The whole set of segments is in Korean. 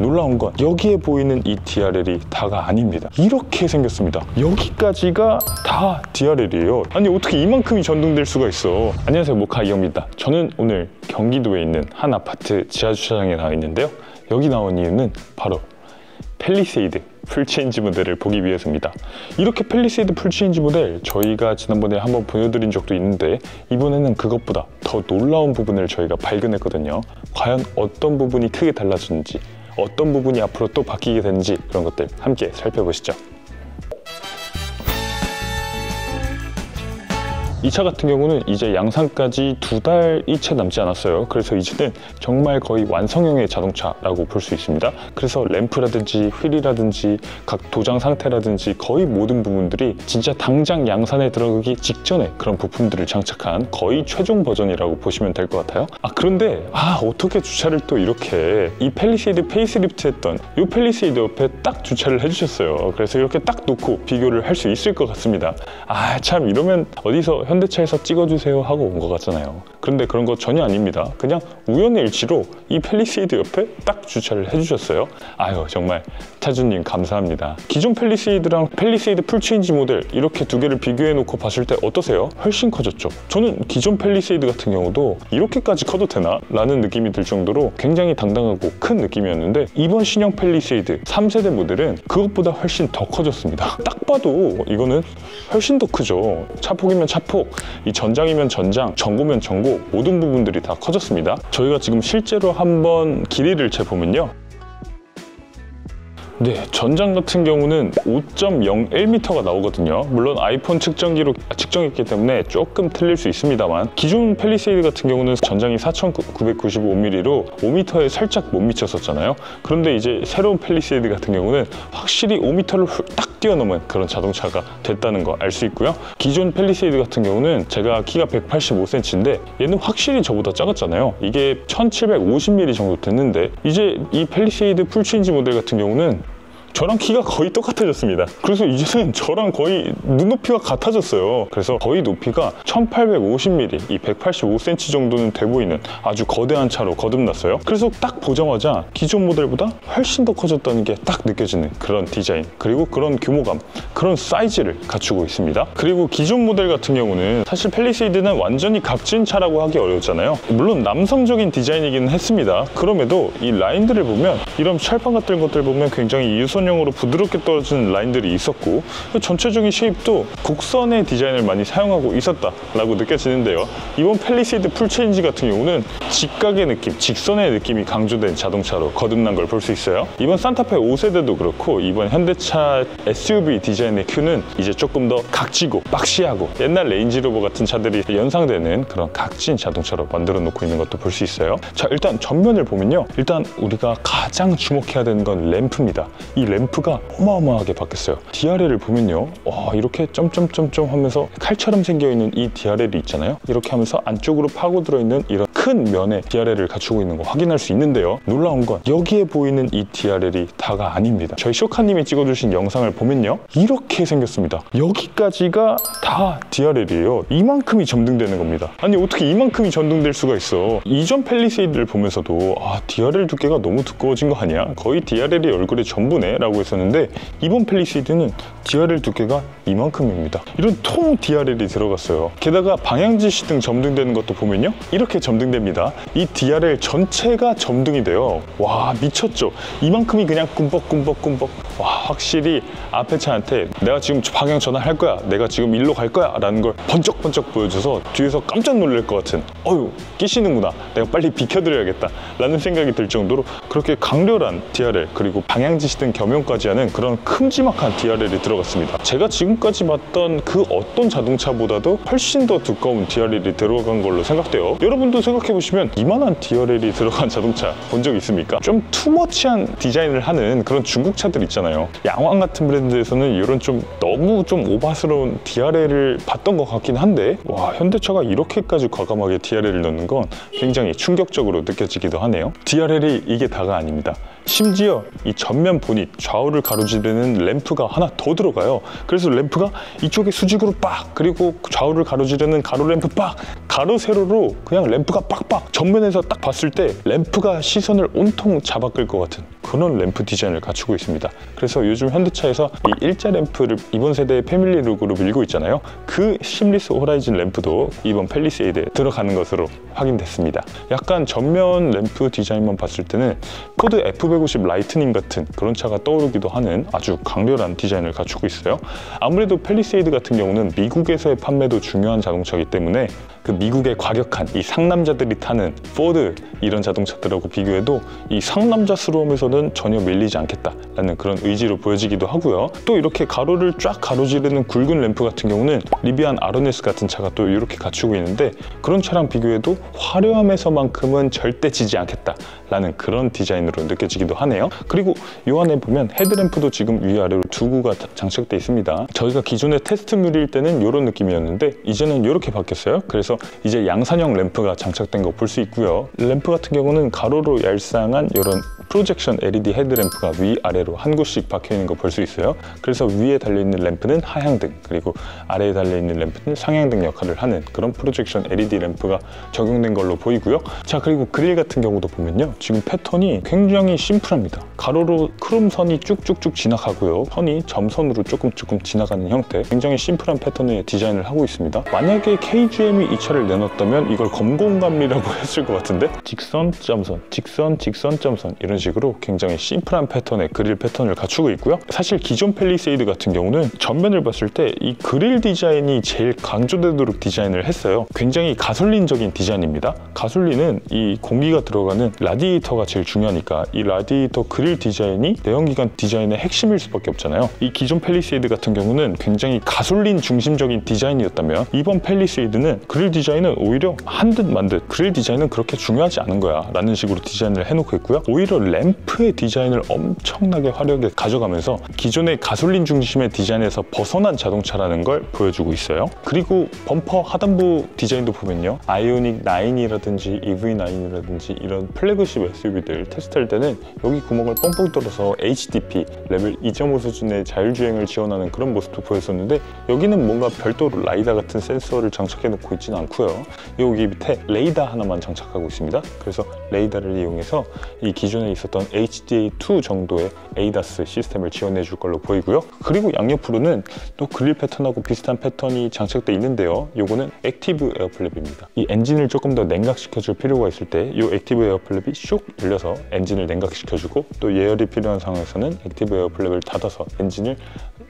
놀라운 건 여기에 보이는 이 DRL이 다가 아닙니다. 이렇게 생겼습니다. 여기까지가 다 DRL이에요. 아니 어떻게 이만큼이 전등될 수가 있어. 안녕하세요, 모카 이영입니다. 저는 오늘 경기도에 있는 한 아파트 지하주차장에 나와 있는데요. 여기 나온 이유는 바로 팰리세이드 풀체인지 모델을 보기 위해서입니다. 이렇게 팰리세이드 풀체인지 모델 저희가 지난번에 한번 보여드린 적도 있는데 이번에는 그것보다 더 놀라운 부분을 저희가 발견했거든요. 과연 어떤 부분이 크게 달라졌는지, 어떤 부분이 앞으로 또 바뀌게 되는지 그런 것들 함께 살펴보시죠. 이 차 같은 경우는 이제 양산까지 2달이 채 남지 않았어요. 그래서 이제는 정말 거의 완성형의 자동차라고 볼 수 있습니다. 그래서 램프라든지 휠이라든지 각 도장 상태라든지 거의 모든 부분들이 진짜 당장 양산에 들어가기 직전에 그런 부품들을 장착한 거의 최종 버전이라고 보시면 될 것 같아요. 그런데 어떻게 주차를 또 이렇게 이 팰리세이드 페이스리프트 했던 이 팰리세이드 옆에 딱 주차를 해주셨어요. 그래서 이렇게 딱 놓고 비교를 할 수 있을 것 같습니다. 참 이러면 어디서 현대차에서 찍어주세요 하고 온 것 같잖아요. 그런데 그런 거 전혀 아닙니다. 그냥 우연의 일치로 이 팰리세이드 옆에 딱 주차를 해주셨어요. 정말 차주님 감사합니다. 기존 팰리세이드랑 팰리세이드 풀체인지 모델 이렇게 두 개를 비교해 놓고 봤을 때 어떠세요? 훨씬 커졌죠. 저는 기존 팰리세이드 같은 경우도 이렇게까지 커도 되나? 라는 느낌이 들 정도로 굉장히 당당하고 큰 느낌이었는데 이번 신형 팰리세이드 3세대 모델은 그것보다 훨씬 더 커졌습니다. 딱 봐도 이거는 훨씬 더 크죠. 차폭이면 차폭, 이 전장이면 전장, 전고면 전고 모든 부분들이 다 커졌습니다. 저희가 지금 실제로 한번 길이를 재보면요. 전장 같은 경우는 5.01m가 나오거든요. 물론 아이폰 측정기로 측정했기 때문에 조금 틀릴 수 있습니다만 기존 팰리세이드 같은 경우는 전장이 4,995mm로 5m에 살짝 못 미쳤었잖아요. 그런데 이제 새로운 팰리세이드 같은 경우는 확실히 5m를 딱 뛰어넘은 그런 자동차가 됐다는 거 알 수 있고요. 기존 팰리세이드 같은 경우는 제가 키가 185cm인데 얘는 확실히 저보다 작았잖아요. 이게 1750mm 정도 됐는데 이제 이 팰리세이드 풀체인지 모델 같은 경우는 저랑 키가 거의 똑같아졌습니다. 그래서 이제는 저랑 거의 눈높이가 같아졌어요. 그래서 거의 높이가 1850mm, 이 185cm 정도는 돼 보이는 아주 거대한 차로 거듭났어요. 그래서 딱 보자마자 기존 모델보다 훨씬 더 커졌다는 게 딱 느껴지는 그런 디자인, 그리고 그런 규모감, 그런 사이즈를 갖추고 있습니다. 그리고 기존 모델 같은 경우는 사실 팰리세이드는 완전히 각진 차라고 하기 어렵잖아요. 물론 남성적인 디자인이기는 했습니다. 그럼에도 이 라인들을 보면 이런 철판 같은 것들 보면 굉장히 유선형으로 부드럽게 떨어지는 라인들이 있었고 전체적인 쉐입도 곡선의 디자인을 많이 사용하고 있었다라고 느껴지는데요. 이번 팰리세이드 풀체인지 같은 경우는 직각의 느낌, 직선의 느낌이 강조된 자동차로 거듭난 걸 볼 수 있어요. 이번 산타페 5세대도 그렇고 이번 현대차 SUV 디자인의 큐는 이제 조금 더 각지고 박시하고 옛날 레인지로버 같은 차들이 연상되는 그런 각진 자동차로 만들어 놓고 있는 것도 볼 수 있어요. 자, 일단 전면을 보면요. 일단 우리가 가장 주목해야 되는 건 램프입니다. 이 램프가 어마어마하게 바뀌었어요. DRL을 보면요. 이렇게 점점점점 하면서 칼처럼 생겨있는 이 DRL이 있잖아요. 이렇게 하면서 안쪽으로 파고 들어있는 이런 큰 면의 DRL을 갖추고 있는 거 확인할 수 있는데요. 놀라운 건 여기에 보이는 이 DRL이 다가 아닙니다. 저희 쇼카님이 찍어주신 영상을 보면요. 이렇게 생겼습니다. 여기까지가 다 DRL이에요. 이만큼이 점등되는 겁니다. 아니 어떻게 이만큼이 전등될 수가 있어. 이전 팰리세이드를 보면서도 DRL 두께가 너무 두꺼워진 거 아니야? 거의 DRL이 얼굴의 전부네 라고 했었는데 이번 팰리세이드는 DRL 두께가 이만큼입니다. 이런 통 DRL이 들어갔어요. 게다가 방향지 시등 점등되는 것도 보면요. 이렇게 점등됩니다. 이 DRL 전체가 점등이 돼요. 와, 미쳤죠? 이만큼이 그냥 꿈뻑꿈뻑꿈뻑. 와, 확실히 앞에 차한테 내가 지금 방향 전환할 거야, 내가 지금 일로 갈 거야 라는 걸 번쩍번쩍 보여줘서 뒤에서 깜짝 놀랄 것 같은, 끼시는구나, 내가 빨리 비켜드려야겠다 라는 생각이 들 정도로 그렇게 강렬한 DRL, 그리고 방향지 시등 겸용까지 하는 그런 큼지막한 DRL이 들어갔습니다. 제가 지금까지 봤던 그 어떤 자동차보다도 훨씬 더 두꺼운 DRL이 들어간 걸로 생각돼요. 여러분도 생각해보시면 이만한 DRL이 들어간 자동차 본 적 있습니까? 좀 투머치한 디자인을 하는 그런 중국 차들 있잖아요. 양왕 같은 브랜드에서는 이런 좀 너무 좀 오바스러운 DRL을 봤던 것 같긴 한데, 와, 현대차가 이렇게까지 과감하게 DRL을 넣는 건 굉장히 충격적으로 느껴지기도 하네요. DRL이 이게 다가 아닙니다. 심지어 이 전면 보닛 좌우를 가로지르는 램프가 하나 더 들어가요. 그래서 램프가 이쪽에 수직으로 빡, 그리고 좌우를 가로지르는 가로 램프 빡, 가로 세로로 그냥 램프가 빡빡, 전면에서 딱 봤을 때 램프가 시선을 온통 잡아 끌 것 같은 그런 램프 디자인을 갖추고 있습니다. 그래서 요즘 현대차에서 이 일자 램프를 이번 세대의 패밀리 룩으로 밀고 있잖아요. 그 심리스 호라이즌 램프도 이번 팰리세이드에 들어가는 것으로 확인됐습니다. 약간 전면 램프 디자인만 봤을 때는 포드 F150 라이트닝 같은 그런 차가 떠오르기도 하는 아주 강렬한 디자인을 갖추고 있어요. 아무래도 팰리세이드 같은 경우는 미국에서의 판매도 중요한 자동차이기 때문에 그 미국의 과격한 이 상남자들이 타는 포드 이런 자동차들하고 비교해도 이 상남자스러움에서는 전혀 밀리지 않겠다라는 그런 의지로 보여지기도 하고요. 또 이렇게 가로를 쫙 가로지르는 굵은 램프 같은 경우는 리비안 아로네스 같은 차가 또 이렇게 갖추고 있는데 그런 차랑 비교해도 화려함에서만큼은 절대 지지 않겠다라는 그런 디자인으로 느껴지기도 하네요. 그리고 이 안에 보면 헤드램프도 지금 위아래로 두 구가 장착되어 있습니다. 저희가 기존의 테스트물일 때는 이런 느낌이었는데 이제는 이렇게 바뀌었어요. 그래서 이제 양산형 램프가 장착된 거 볼 수 있고요. 램프 같은 경우는 가로로 얄쌍한 이런 프로젝션 LED 헤드램프가 위아래로 한 구씩 박혀 있는 거 볼 수 있어요. 그래서 위에 달려있는 램프는 하향등, 그리고 아래에 달려있는 램프는 상향등 역할을 하는 그런 프로젝션 LED 램프가 적용된 걸로 보이고요. 자, 그리고 그릴 같은 경우도 보면요, 지금 패턴이 굉장히 심플합니다. 가로로 크롬 선이 쭉쭉쭉 지나가고요, 선이 점선으로 조금 지나가는 형태, 굉장히 심플한 패턴의 디자인을 하고 있습니다. 만약에 KGM이 이 차를 내놨다면 이걸 검공감이라고 했을 것 같은데, 직선, 점선, 직선, 직선, 점선 이런 식으로 굉장히 심플한 패턴의 그릴 패턴을 갖추고 있고요. 사실 기존 팰리세이드 같은 경우는 전면을 봤을 때 이 그릴 디자인이 제일 강조되도록 디자인을 했어요. 굉장히 가솔린적인 디자인입니다. 가솔린은 이 공기가 들어가는 라디에이터가 제일 중요하니까 이 라디에이터 그릴 디자인이 내연기관 디자인의 핵심일 수밖에 없잖아요. 이 기존 팰리세이드 같은 경우는 굉장히 가솔린 중심적인 디자인이었다면 이번 팰리세이드는 그릴 디자인은 오히려 한 듯 만 듯 그릴 디자인은 그렇게 중요하지 않은 거야 라는 식으로 디자인을 해놓고 있고요. 오히려 램프의 디자인을 엄청나게 화려하게 가져가면서 기존의 가솔린 중심의 디자인에서 벗어난 자동차라는 걸 보여주고 있어요. 그리고 범퍼 하단부 디자인도 보면요, 아이오닉 9이라든지 EV9이라든지 이런 플래그십 SUV들 테스트할 때는 여기 구멍을 뻥뻥 뚫어서 HDP 레벨 2.5 수준의 자율주행을 지원하는 그런 모습도 보였었는데 여기는 뭔가 별도로 라이다 같은 센서를 장착해 놓고 있지는 않고요. 여기 밑에 레이더 하나만 장착하고 있습니다. 그래서 레이더를 이용해서 이 기존에 있었던 HDA2 정도의 ADAS 시스템을 지원해 줄 걸로 보이고요. 그리고 양옆으로는 또 그릴 패턴하고 비슷한 패턴이 장착돼 있는데요. 요거는 액티브 에어플랩입니다. 이 엔진을 조금 더 냉각시켜 줄 필요가 있을 때 이 액티브 에어플랩이 쇽 열려서 엔진을 냉각시켜 주고, 또 예열이 필요한 상황에서는 액티브 에어플랩을 닫아서 엔진을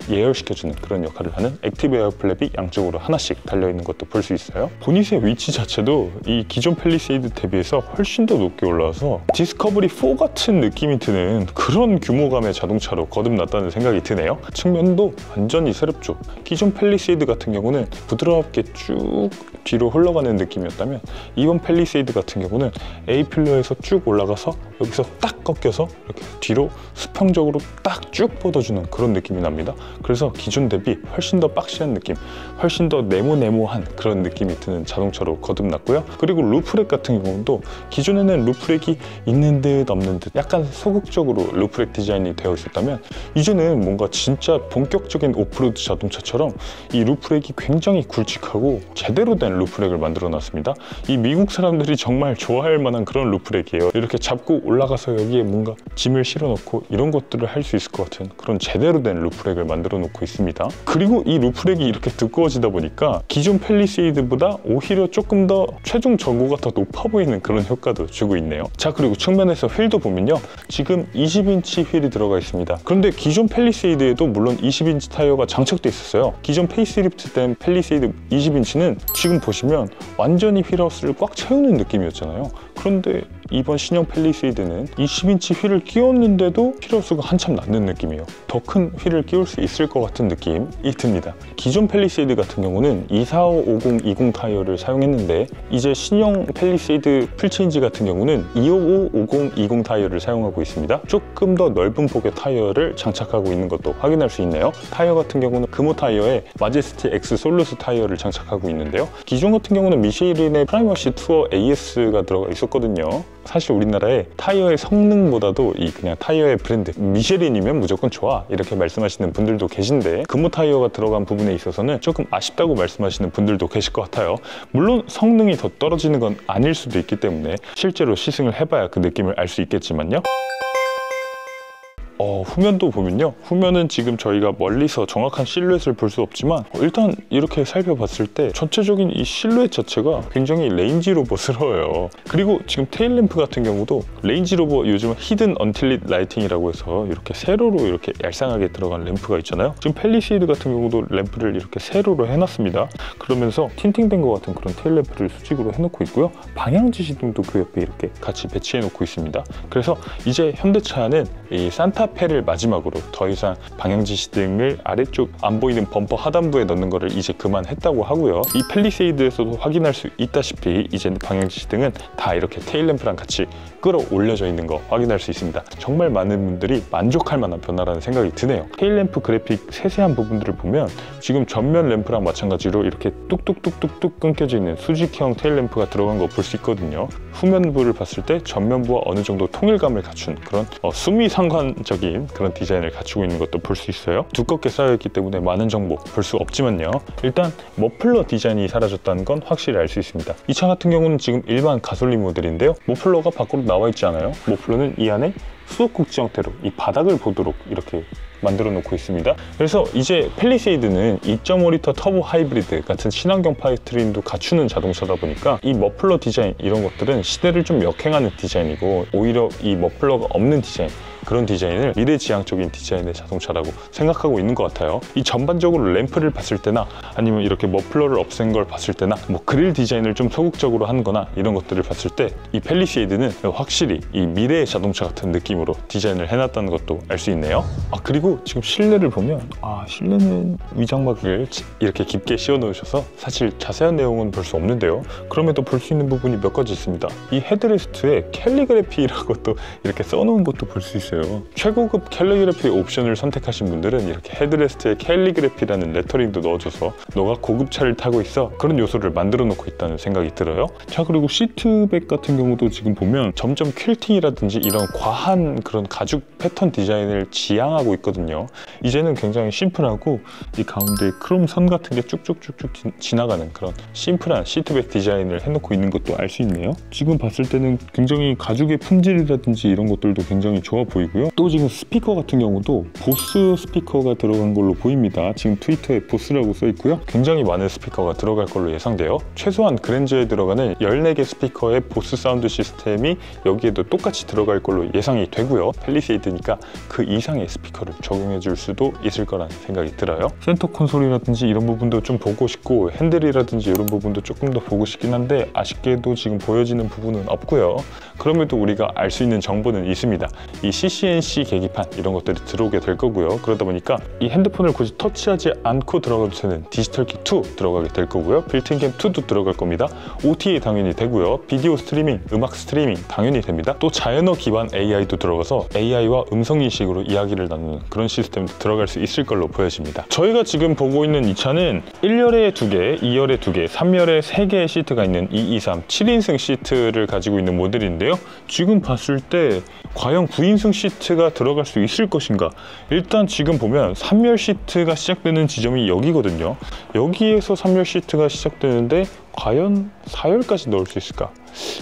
예열시켜주는 그런 역할을 하는 액티브 에어플랩이 양쪽으로 하나씩 달려있는 것도 볼 수 있어요. 보닛의 위치 자체도 이 기존 팰리세이드 대비해서 훨씬 더 높게 올라와서 디스커버리 4 같은 느낌이 드는 그런 규모감의 자동차로 거듭났다는 생각이 드네요. 측면도 완전히 새롭죠. 기존 팰리세이드 같은 경우는 부드럽게 쭉 뒤로 흘러가는 느낌이었다면 이번 팰리세이드 같은 경우는 A필러에서 쭉 올라가서 여기서 딱 꺾여서 이렇게 뒤로 수평적으로 딱 쭉 뻗어주는 그런 느낌이 납니다. 그래서 기존 대비 훨씬 더 박시한 느낌, 훨씬 더 네모네모한 그런 느낌이 드는 자동차로 거듭났고요. 그리고 루프렉 같은 경우도 기존에는 루프렉이 있는 듯 없는 듯 약간 소극적으로 루프렉 디자인이 되어 있었다면 이제는 뭔가 진짜 본격적인 오프로드 자동차처럼 이 루프렉이 굉장히 굵직하고 제대로 된 루프렉을 만들어 놨습니다. 이 미국 사람들이 정말 좋아할 만한 그런 루프렉이에요. 이렇게 잡고 올라가서 여기에 뭔가 짐을 실어 놓고 이런 것들을 할 수 있을 것 같은 그런 제대로 된 루프렉을 만들어 놓고 있습니다. 그리고 이 루프렉이 이렇게 두꺼워지다 보니까 기존 팰리세이드보다 오히려 조금 더 최종 전고가 더 높아 보이는 그런 효과도 주고 있네요. 자, 그리고 측면에서 휠도 보면요, 지금 20인치 휠이 들어가 있습니다. 그런데 기존 팰리세이드에도 물론 20인치 타이어가 장착돼 있었어요. 기존 페이스리프트 된 팰리세이드 20인치는 지금 보시면 완전히 휠하우스를 꽉 채우는 느낌이었잖아요. 그런데 이번 신형 팰리세이드는 20인치 휠을 끼웠는데도 휠하우스가 한참 낮는 느낌이에요. 더 큰 휠을 끼울 수 있을 것 같은 느낌이 듭니다. 기존 팰리세이드 같은 경우는 245, 50, 20 타이어를 사용했는데 이제 신형 팰리세이드 풀체인지 같은 경우는 255, 50, 20 타이어를 사용하고 있습니다. 조금 더 넓은 폭의 타이어를 장착하고 있는 것도 확인할 수 있네요. 타이어 같은 경우는 금호 타이어에 마제스티 X 솔루스 타이어를 장착하고 있는데요. 기존 같은 경우는 미쉐린의 프라이머시 투어 AS가 들어가 있었거든요. 사실 우리나라의 타이어의 성능보다도 이 그냥 타이어의 브랜드, 미쉐린이면 무조건 좋아 이렇게 말씀하시는 분들도 계신데, 금호 타이어가 들어간 부분에 있어서는 조금 아쉽다고 말씀하시는 분들도 계실 것 같아요. 물론 성능이 더 떨어지는 건 아닐 수도 있기 때문에 실제로 시승을 해봐야 그 느낌을 알 수 있겠지만요. 후면도 보면요, 후면은 지금 저희가 멀리서 정확한 실루엣을 볼 수 없지만 일단 이렇게 살펴봤을 때 전체적인 이 실루엣 자체가 굉장히 레인지로버스러워요. 그리고 지금 테일램프 같은 경우도 레인지로버 요즘 히든 언틸릿 라이팅이라고 해서 이렇게 세로로 이렇게 얄쌍하게 들어간 램프가 있잖아요. 지금 팰리세이드 같은 경우도 램프를 이렇게 세로로 해놨습니다. 그러면서 틴팅된 것 같은 그런 테일램프를 수직으로 해놓고 있고요. 방향지시등도 그 옆에 이렇게 같이 배치해 놓고 있습니다. 그래서 이제 현대차는 이 산타페를 마지막으로 더 이상 방향지시등을 아래쪽 안 보이는 범퍼 하단부에 넣는 거를 이제 그만했다고 하고요. 이 팰리세이드에서도 확인할 수 있다시피 이제 방향지시등은 다 이렇게 테일램프랑 같이 끌어올려져 있는 거 확인할 수 있습니다. 정말 많은 분들이 만족할 만한 변화라는 생각이 드네요. 테일램프 그래픽 세세한 부분들을 보면 지금 전면 램프랑 마찬가지로 이렇게 뚝뚝뚝뚝뚝 끊겨져 있는 수직형 테일램프가 들어간 거 볼 수 있거든요. 후면부를 봤을 때 전면부와 어느 정도 통일감을 갖춘 그런 수미상관적인 그런 디자인을 갖추고 있는 것도 볼 수 있어요. 두껍게 쌓여있기 때문에 많은 정보 볼 수 없지만요. 일단 머플러 디자인이 사라졌다는 건 확실히 알 수 있습니다. 이 차 같은 경우는 지금 일반 가솔린 모델인데요. 머플러가 밖으로 나와 있지 않아요. 머플러는 이 안에 수도꼭지 형태로 이 바닥을 보도록 이렇게 만들어 놓고 있습니다. 그래서 이제 팰리세이드는 2.5L 터보 하이브리드 같은 친환경 파워트레인도 갖추는 자동차다 보니까 이 머플러 디자인 이런 것들은 시대를 좀 역행하는 디자인이고, 오히려 이 머플러가 없는 디자인, 그런 디자인을 미래지향적인 디자인의 자동차라고 생각하고 있는 것 같아요. 이 전반적으로 램프를 봤을 때나 아니면 이렇게 머플러를 없앤 걸 봤을 때나 뭐 그릴 디자인을 좀 소극적으로 한 거나 이런 것들을 봤을 때 이 팰리세이드는 확실히 이 미래의 자동차 같은 느낌으로 디자인을 해놨다는 것도 알 수 있네요. 그리고 지금 실내를 보면 실내는 위장막을 이렇게 깊게 씌워 놓으셔서 사실 자세한 내용은 볼 수 없는데요. 그럼에도 볼 수 있는 부분이 몇 가지 있습니다. 이 헤드레스트에 캘리그래피라고 또 이렇게 써놓은 것도 볼 수 있어요. 최고급 캘리그래피 옵션을 선택하신 분들은 이렇게 헤드레스트에 캘리그래피라는 레터링도 넣어줘서 너가 고급차를 타고 있어, 그런 요소를 만들어 놓고 있다는 생각이 들어요. 자, 그리고 시트백 같은 경우도 지금 보면 점점 퀼팅이라든지 이런 과한 그런 가죽 패턴 디자인을 지향하고 있거든요. 이제는 굉장히 심플하고 이 가운데 크롬 선 같은 게 쭉쭉쭉쭉 지나가는 그런 심플한 시트백 디자인을 해놓고 있는 것도 알 수 있네요. 지금 봤을 때는 굉장히 가죽의 품질이라든지 이런 것들도 굉장히 좋아 보이고요. 또 지금 스피커 같은 경우도 보스 스피커가 들어간 걸로 보입니다. 지금 트위터에 보스라고 써 있고요. 굉장히 많은 스피커가 들어갈 걸로 예상돼요. 최소한 그랜저에 들어가는 14개 스피커의 보스 사운드 시스템이 여기에도 똑같이 들어갈 걸로 예상이 되고요. 팰리세이드니까 그 이상의 스피커를 적용해 줄 수도 있을 거라는 생각이 들어요. 센터 콘솔이라든지 이런 부분도 좀 보고 싶고, 핸들이라든지 이런 부분도 조금 더 보고 싶긴 한데 아쉽게도 지금 보여지는 부분은 없고요. 그럼에도 우리가 알 수 있는 정보는 있습니다. 이 CCNC 계기판 이런 것들이 들어오게 될 거고요. 그러다 보니까 이 핸드폰을 굳이 터치하지 않고 들어가도 되는 디지털키 2 들어가게 될 거고요. 빌트인 캠 2도 들어갈 겁니다. OTA 당연히 되고요. 비디오 스트리밍, 음악 스트리밍 당연히 됩니다. 또 자연어 기반 AI도 들어가서 AI와 음성 인식으로 이야기를 나누는 그런 시스템도 들어갈 수 있을 걸로 보여집니다. 저희가 지금 보고 있는 이 차는 1열에 2개, 2열에 2개, 3열에 3개의 시트가 있는 223 7인승 시트를 가지고 있는 모델인데요. 지금 봤을 때 과연 9인승 시트가 들어갈 수 있을 것인가? 일단 지금 보면 3열 시트가 시작되는 지점이 여기거든요. 여기에서 3열 시트가 시작되는데 과연 4열까지 넣을 수 있을까?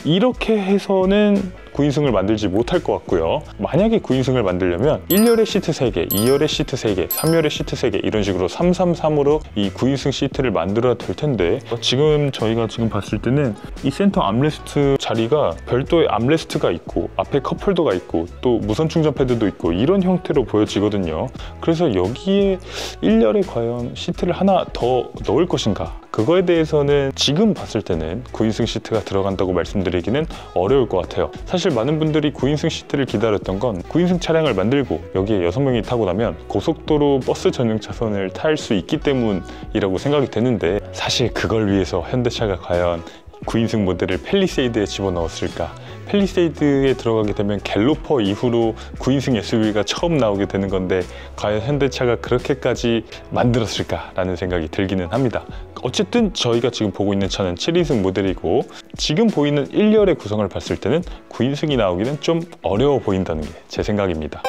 이렇게 해서는 9인승을 만들지 못할 것 같고요. 만약에 9인승을 만들려면 1열에 시트 3개, 2열에 시트 3개, 3열에 시트 3개 이런 식으로 333으로 이 9인승 시트를 만들어야 될 텐데, 지금 저희가 지금 봤을 때는 이 센터 암레스트 자리가 별도의 암레스트가 있고 앞에 컵홀더가 있고 또 무선 충전 패드도 있고 이런 형태로 보여지거든요. 그래서 여기에 1열에 과연 시트를 하나 더 넣을 것인가? 그거에 대해서는 지금 봤을 때는 9인승 시트가 들어간다고 말씀드리기는 어려울 것 같아요. 사실 많은 분들이 9인승 시트를 기다렸던 건 9인승 차량을 만들고 여기에 6명이 타고 나면 고속도로 버스 전용 차선을 탈 수 있기 때문이라고 생각이 되는데, 사실 그걸 위해서 현대차가 과연 9인승 모델을 팰리세이드에 집어넣었을까? 팰리세이드에 들어가게 되면 갤로퍼 이후로 9인승 SUV가 처음 나오게 되는 건데 과연 현대차가 그렇게까지 만들었을까라는 생각이 들기는 합니다. 어쨌든 저희가 지금 보고 있는 차는 7인승 모델이고 지금 보이는 1열의 구성을 봤을 때는 9인승이 나오기는 좀 어려워 보인다는 게 제 생각입니다.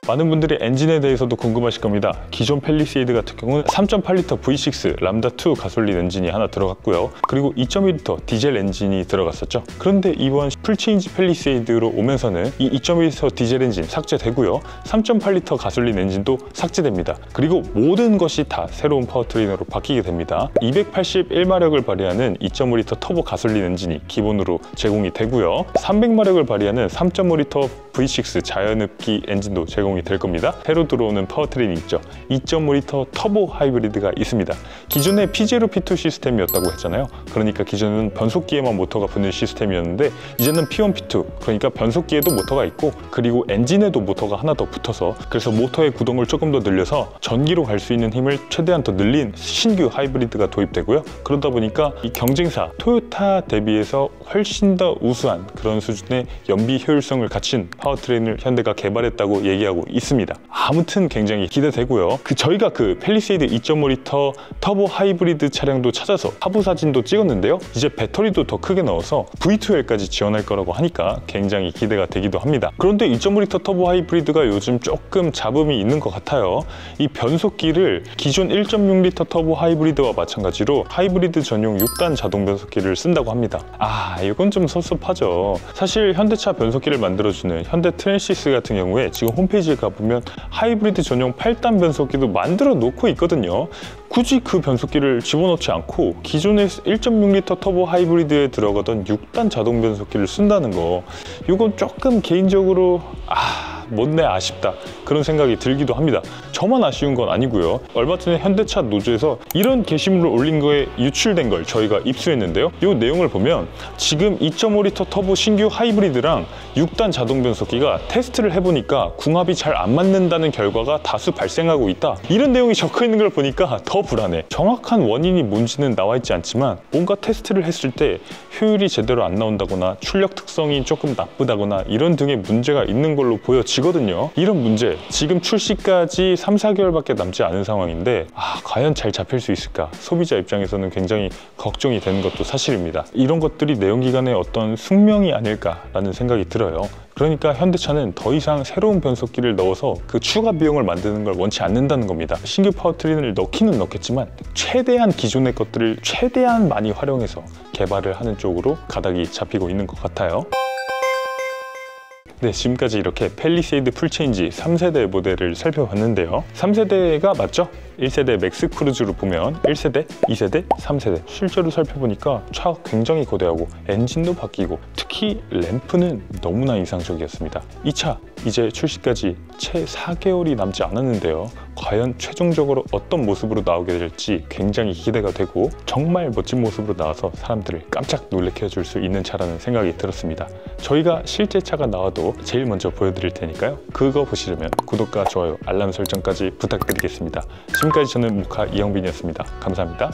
많은 분들이 엔진에 대해서도 궁금하실 겁니다. 기존 팰리세이드 같은 경우는 3.8L V6 람다2 가솔린 엔진이 하나 들어갔고요. 그리고 2.1L 디젤 엔진이 들어갔었죠. 그런데 이번 풀체인지 팰리세이드로 오면서는 이 2.1L 디젤 엔진 삭제되고요. 3.8L 가솔린 엔진도 삭제됩니다. 그리고 모든 것이 다 새로운 파워트레인으로 바뀌게 됩니다. 281마력을 발휘하는 2.5L 터보 가솔린 엔진이 기본으로 제공이 되고요. 300마력을 발휘하는 3.5L V6 자연흡기 엔진도 제공이 될 겁니다. 새로 들어오는 파워트레인이 있죠. 2.5L 터보 하이브리드가 있습니다. 기존에 P0, P2 시스템이었다고 했잖아요. 그러니까 기존은 변속기에만 모터가 붙는 시스템이었는데 이제는 P1, P2, 그러니까 변속기에도 모터가 있고 그리고 엔진에도 모터가 하나 더 붙어서 그래서 모터의 구동을 조금 더 늘려서 전기로 갈 수 있는 힘을 최대한 더 늘린 신규 하이브리드가 도입되고요. 그러다 보니까 이 경쟁사 토요타 대비해서 훨씬 더 우수한 그런 수준의 연비 효율성을 갖춘 파워트레인을 현대가 개발했다고 얘기하고 있습니다. 아무튼 굉장히 기대되고요. 저희가 그 팰리세이드 2.5L 터보 하이브리드 차량도 찾아서 하부 사진도 찍었는데요. 이제 배터리도 더 크게 넣어서 V2L까지 지원할 거라고 하니까 굉장히 기대가 되기도 합니다. 그런데 2.5L 터보 하이브리드가 요즘 조금 잡음이 있는 것 같아요. 이 변속기를 기존 1.6L 터보 하이브리드와 마찬가지로 하이브리드 전용 6단 자동 변속기를 쓴다고 합니다. 이건 좀 섭섭하죠. 사실 현대차 변속기를 만들어주는 현대 트랜시스 같은 경우에 지금 홈페이지에 가보면 하이브리드 전용 8단 변속기도 만들어 놓고 있거든요. 굳이 그 변속기를 집어넣지 않고 기존의 1.6L 터보 하이브리드에 들어가던 6단 자동 변속기를 쓴다는 거, 이건 조금 개인적으로 못내 아쉽다 그런 생각이 들기도 합니다. 저만 아쉬운 건 아니고요. 얼마 전에 현대차 노조에서 이런 게시물을 올린 거에 유출된 걸 저희가 입수했는데요. 이 내용을 보면 지금 2.5L 터보 신규 하이브리드랑 6단 자동 변속기가 테스트를 해보니까 궁합이 잘 안 맞는다는 결과가 다수 발생하고 있다. 이런 내용이 적혀 있는 걸 보니까 더 불안해. 정확한 원인이 뭔지는 나와 있지 않지만 뭔가 테스트를 했을 때 효율이 제대로 안 나온다거나 출력 특성이 조금 나쁘다거나 이런 등의 문제가 있는 걸로 보여지거든요. 이런 문제 지금 출시까지 3, 4개월밖에 남지 않은 상황인데 과연 잘 잡힐 수 있을까? 소비자 입장에서는 굉장히 걱정이 되는 것도 사실입니다. 이런 것들이 내연기관의 어떤 숙명이 아닐까라는 생각이 들어요. 그러니까 현대차는 더 이상 새로운 변속기를 넣어서 그 추가 비용을 만드는 걸 원치 않는다는 겁니다. 신규 파워트레인을 넣기는 넣겠지만 최대한 기존의 것들을 최대한 많이 활용해서 개발을 하는 쪽으로 가닥이 잡히고 있는 것 같아요. 네, 지금까지 이렇게 팰리세이드 풀체인지 3세대 모델을 살펴봤는데요. 3세대가 맞죠? 1세대 맥스 크루즈로 보면 1세대, 2세대, 3세대 실제로 살펴보니까 차가 굉장히 거대하고 엔진도 바뀌고 특히 램프는 너무나 인상적이었습니다. 이 차 이제 출시까지 채 4개월이 남지 않았는데요. 과연 최종적으로 어떤 모습으로 나오게 될지 굉장히 기대가 되고 정말 멋진 모습으로 나와서 사람들을 깜짝 놀래켜 줄 수 있는 차라는 생각이 들었습니다. 저희가 실제 차가 나와도 제일 먼저 보여드릴 테니까요. 그거 보시려면 구독과 좋아요, 알람 설정까지 부탁드리겠습니다. 지금까지 저는 무카 이영빈이었습니다. 감사합니다.